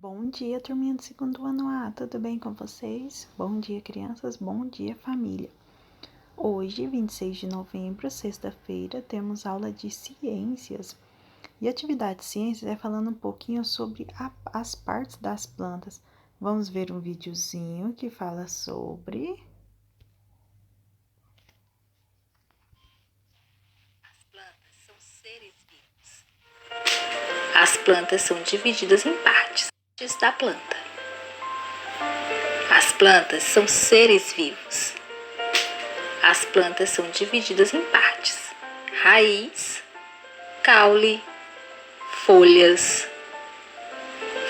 Bom dia, turminha do segundo ano A, tudo bem com vocês? Bom dia, crianças, bom dia, família. Hoje, 26 de novembro, sexta-feira, temos aula de ciências. E a atividade de ciências é falando um pouquinho sobre as partes das plantas. Vamos ver um videozinho que fala sobre... As plantas são seres vivos. As plantas são divididas em partes da planta. As plantas são seres vivos. As plantas são divididas em partes: raiz, caule, folhas,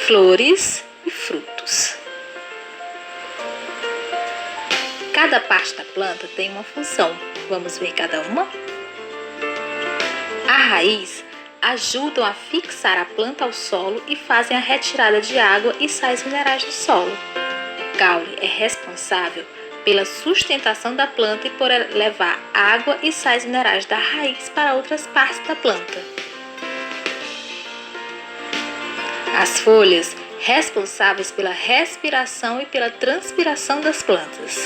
flores e frutos. Cada parte da planta tem uma função. Vamos ver cada uma? A raiz ajudam a fixar a planta ao solo e fazem a retirada de água e sais minerais do solo. O caule é responsável pela sustentação da planta e por levar água e sais minerais da raiz para outras partes da planta. As folhas, responsáveis pela respiração e pela transpiração das plantas.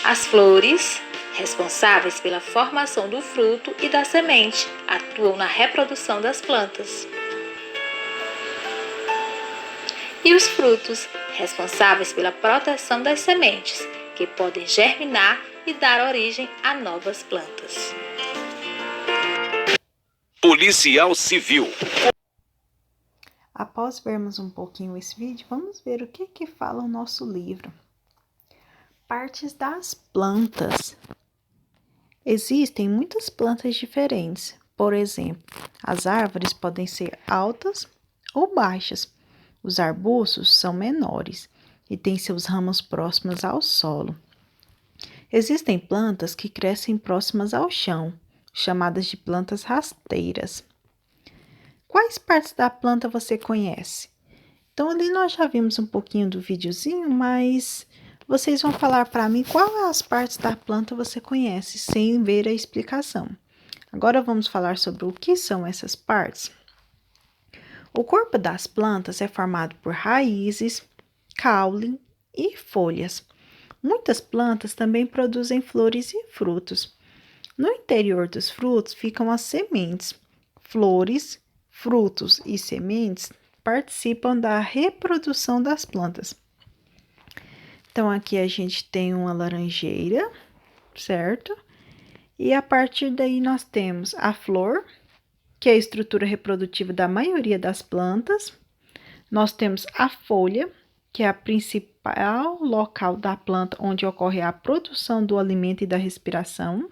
As flores, responsáveis pela formação do fruto e da semente, atuam na reprodução das plantas. E os frutos, responsáveis pela proteção das sementes, que podem germinar e dar origem a novas plantas. Policial Civil. Após vermos um pouquinho esse vídeo, vamos ver o que fala o nosso livro. Partes das plantas. Existem muitas plantas diferentes. Por exemplo, as árvores podem ser altas ou baixas. Os arbustos são menores e têm seus ramos próximos ao solo. Existem plantas que crescem próximas ao chão, chamadas de plantas rasteiras. Quais partes da planta você conhece? Então, ali nós já vimos um pouquinho do videozinho, mas vocês vão falar para mim quais as partes da planta você conhece, sem ver a explicação. Agora vamos falar sobre o que são essas partes. O corpo das plantas é formado por raízes, caule e folhas. Muitas plantas também produzem flores e frutos. No interior dos frutos ficam as sementes. Flores, frutos e sementes participam da reprodução das plantas. Então, aqui a gente tem uma laranjeira, certo? E a partir daí nós temos a flor, que é a estrutura reprodutiva da maioria das plantas. Nós temos a folha, que é a principal local da planta onde ocorre a produção do alimento e da respiração.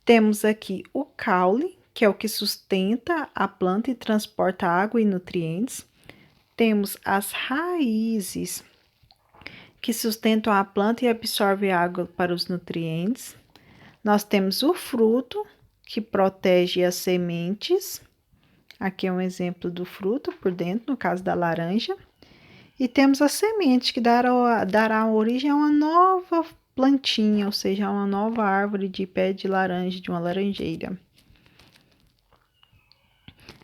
Temos aqui o caule, que é o que sustenta a planta e transporta água e nutrientes. Temos as raízes, que sustentam a planta e absorvem água para os nutrientes. Nós temos o fruto, que protege as sementes. Aqui é um exemplo do fruto por dentro, no caso da laranja. E temos a semente, que dará origem a uma nova plantinha, ou seja, a uma nova árvore de pé de laranja, de uma laranjeira.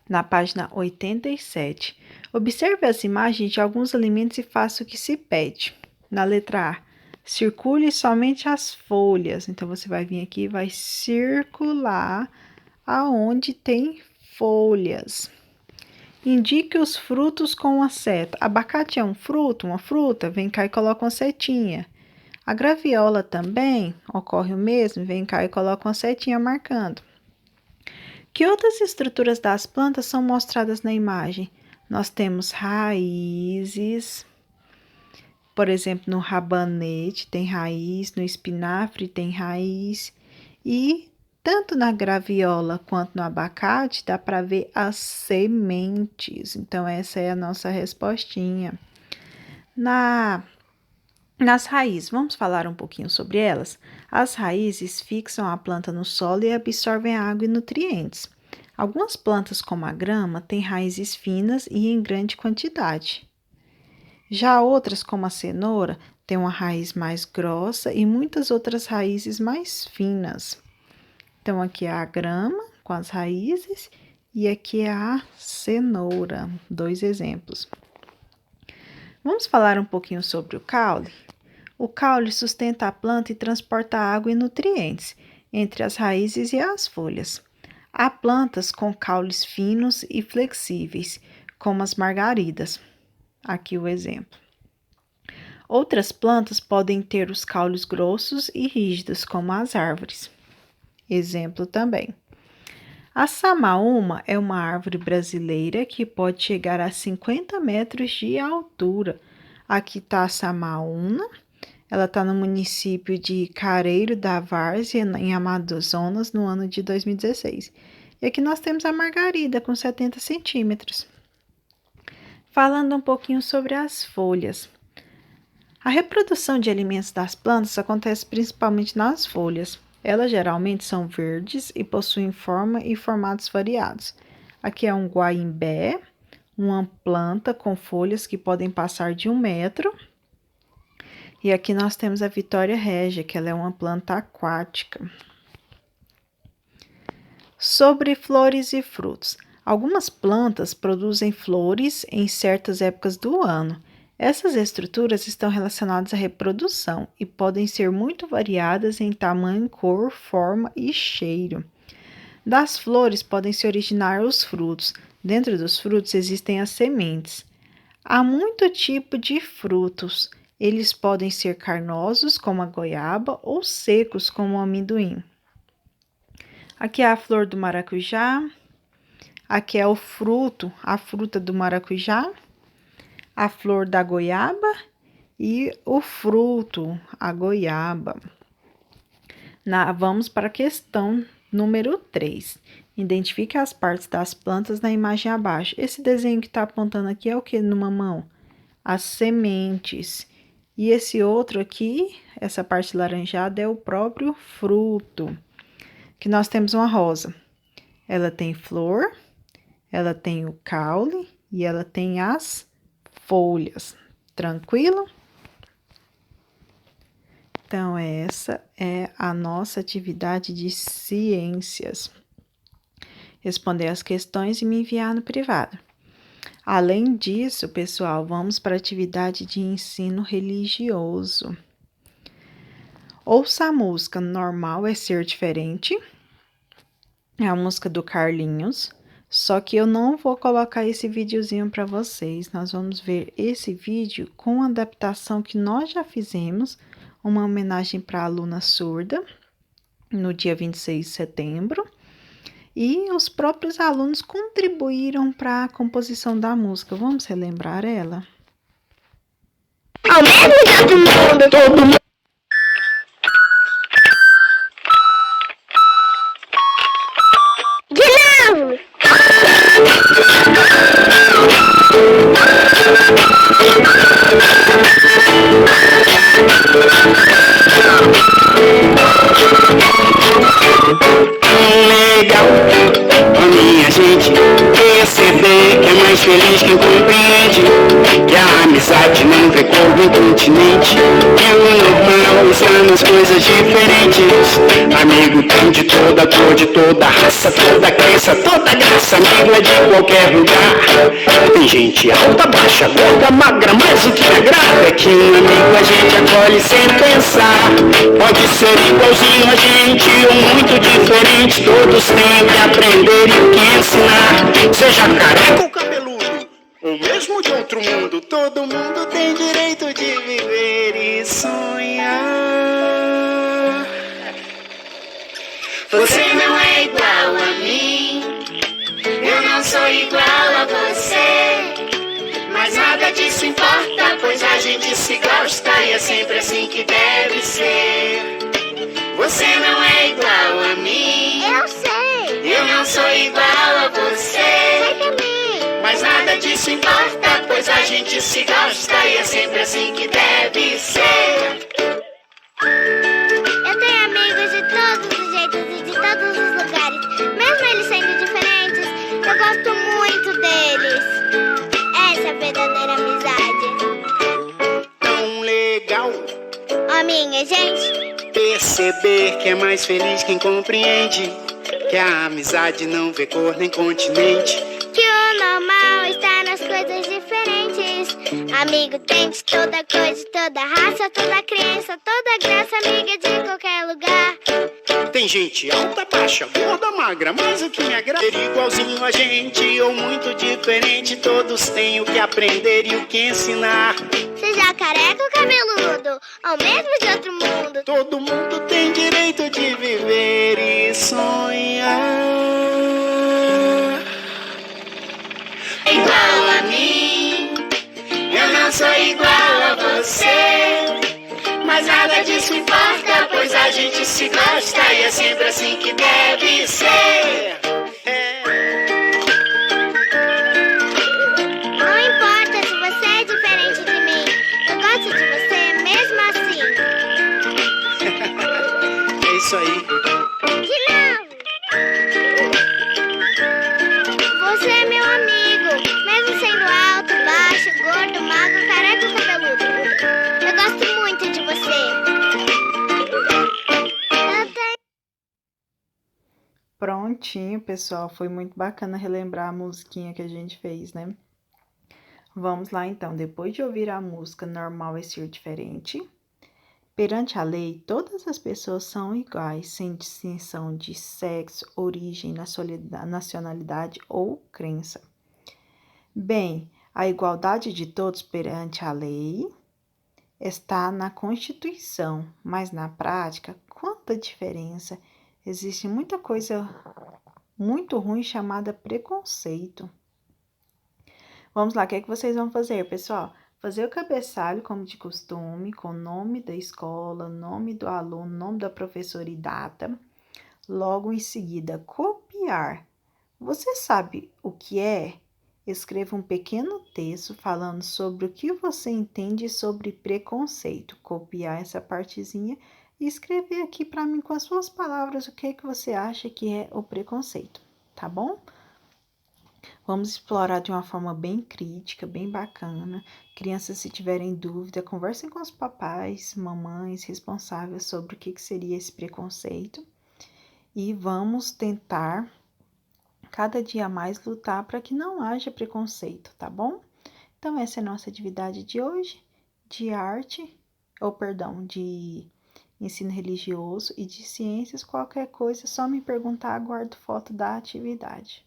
Na página 87, observe as imagens de alguns alimentos e faça o que se pede. Na letra A, circule somente as folhas. Então, você vai vir aqui e vai circular aonde tem folhas. Indique os frutos com uma seta. Abacate é um fruto, uma fruta? Vem cá e coloca uma setinha. A graviola também ocorre o mesmo? Vem cá e coloca uma setinha marcando. Que outras estruturas das plantas são mostradas na imagem? Nós temos raízes. Por exemplo, no rabanete tem raiz, no espinafre tem raiz. E tanto na graviola quanto no abacate dá para ver as sementes. Então, essa é a nossa respostinha. Nas raízes, vamos falar um pouquinho sobre elas? As raízes fixam a planta no solo e absorvem água e nutrientes. Algumas plantas, como a grama, têm raízes finas e em grande quantidade. Já outras, como a cenoura, têm uma raiz mais grossa e muitas outras raízes mais finas. Então, aqui é a grama com as raízes e aqui é a cenoura. 2 exemplos. Vamos falar um pouquinho sobre o caule? O caule sustenta a planta e transporta água e nutrientes entre as raízes e as folhas. Há plantas com caules finos e flexíveis, como as margaridas. Aqui o exemplo. Outras plantas podem ter os caules grossos e rígidos, como as árvores. Exemplo também. A samaúma é uma árvore brasileira que pode chegar a 50 metros de altura. Aqui está a samaúma, ela está no município de Careiro da Várzea, em Amazonas, no ano de 2016. E aqui nós temos a margarida, com 70 centímetros. Falando um pouquinho sobre as folhas. A reprodução de alimentos das plantas acontece principalmente nas folhas. Elas geralmente são verdes e possuem forma e formatos variados. Aqui é um guaimbé, uma planta com folhas que podem passar de 1 metro. E aqui nós temos a Vitória Régia, que ela é uma planta aquática. Sobre flores e frutos. Algumas plantas produzem flores em certas épocas do ano. Essas estruturas estão relacionadas à reprodução e podem ser muito variadas em tamanho, cor, forma e cheiro. Das flores podem se originar os frutos. Dentro dos frutos existem as sementes. Há muito tipo de frutos. Eles podem ser carnosos, como a goiaba, ou secos, como o amendoim. Aqui é a flor do maracujá. Aqui é o fruto, a fruta do maracujá. A flor da goiaba e o fruto, a goiaba. Vamos para a questão número 3. Identifique as partes das plantas na imagem abaixo. Esse desenho que está apontando aqui é o que numa mão? As sementes. E esse outro aqui, essa parte laranjada, é o próprio fruto. Que nós temos uma rosa. Ela tem flor, ela tem o caule e ela tem as folhas. Tranquilo? Então, essa é a nossa atividade de ciências. Responder as questões e me enviar no privado. Além disso, pessoal, vamos para a atividade de ensino religioso. Ouça a música Normal é Ser Diferente. É a música do Carlinhos. Só que eu não vou colocar esse videozinho para vocês. Nós vamos ver esse vídeo com a adaptação que nós já fizemos. Uma homenagem para a aluna surda, no dia 26 de setembro. E os próprios alunos contribuíram para a composição da música. Vamos relembrar ela? Ao mesmo tempo, mundo, todo mundo. De novo! Legal, a minha gente perceber que é mais feliz quem compreende que a amizade não vê cor no continente, que o normal está nas coisas diferentes. Amigo tem de toda cor, de toda raça, toda crença, toda graça. Amigo é de qualquer lugar. Tem gente alta, baixa, gorda, magra, mas o que agrada é que um amigo a gente acolhe sem pensar. Pode ser igualzinho a gente ou muito diferente, todos têm que aprender e o que ensinar. Seja careca ou cabeludo, ou mesmo de outro mundo, todo mundo tem direito de viver e sonhar. Você não é igual a mim, eu não sou igual a você, mas nada disso importa, pois a gente se gosta e é sempre assim que deve ser. Você não é igual a mim, eu sei, eu não sou igual a você, sei também, mas nada disso importa, pois a gente se gosta e é sempre assim que deve ser. Eu tenho amigos de todos os jeitos e de todos os lugares, mesmo eles sendo diferentes, eu gosto muito deles. Essa é a verdadeira amizade. Tão legal, ó minha gente, perceber que é mais feliz quem compreende que a amizade não vê cor nem continente. Que o normal está nas coisas diferentes. Amigo tem de toda coisa, toda raça, toda crença, toda graça, amiga de qualquer lugar. Tem gente alta, baixa, gorda, magra, mas o que me agrada é igualzinho a gente ou muito diferente. Todos têm o que aprender e o que ensinar. Seja careca ou cabeludo, ou mesmo de outro mundo. Todo mundo tem direito de viver e sonhar. Igual a mim, eu não sou igual a você. Mas nada disso importa, pois a gente se gosta e é sempre assim que deve ser. Não importa se você é diferente de mim, eu gosto de você mesmo assim. É isso aí. De novo! Você é meu amigo, mesmo sendo alto, baixo, gordo, magro, careca ou cabeludo. Eu gosto muito de você. Prontinho, pessoal. Foi muito bacana relembrar a musiquinha que a gente fez, né? Vamos lá, então. Depois de ouvir a música Normal é Ser Diferente, perante a lei, todas as pessoas são iguais, sem distinção de sexo, origem, nacionalidade ou crença. Bem, a igualdade de todos perante a lei está na Constituição, mas na prática, quanta diferença! Existe muita coisa muito ruim chamada preconceito. Vamos lá, o que é que vocês vão fazer, pessoal? Fazer o cabeçalho, como de costume, com o nome da escola, nome do aluno, nome da professora e data. Logo em seguida, copiar. Você sabe o que é? Escreva um pequeno texto falando sobre o que você entende sobre preconceito. Copiar essa partezinha e escrever aqui para mim com as suas palavras o que é que você acha que é o preconceito, tá bom? Vamos explorar de uma forma bem crítica, bem bacana. Crianças, se tiverem dúvida, conversem com os papais, mamães responsáveis sobre o que seria esse preconceito. E vamos tentar, cada dia mais, lutar para que não haja preconceito, tá bom? Então, essa é a nossa atividade de hoje, de ensino religioso e de ciências. Qualquer coisa, é só me perguntar, aguardo foto da atividade.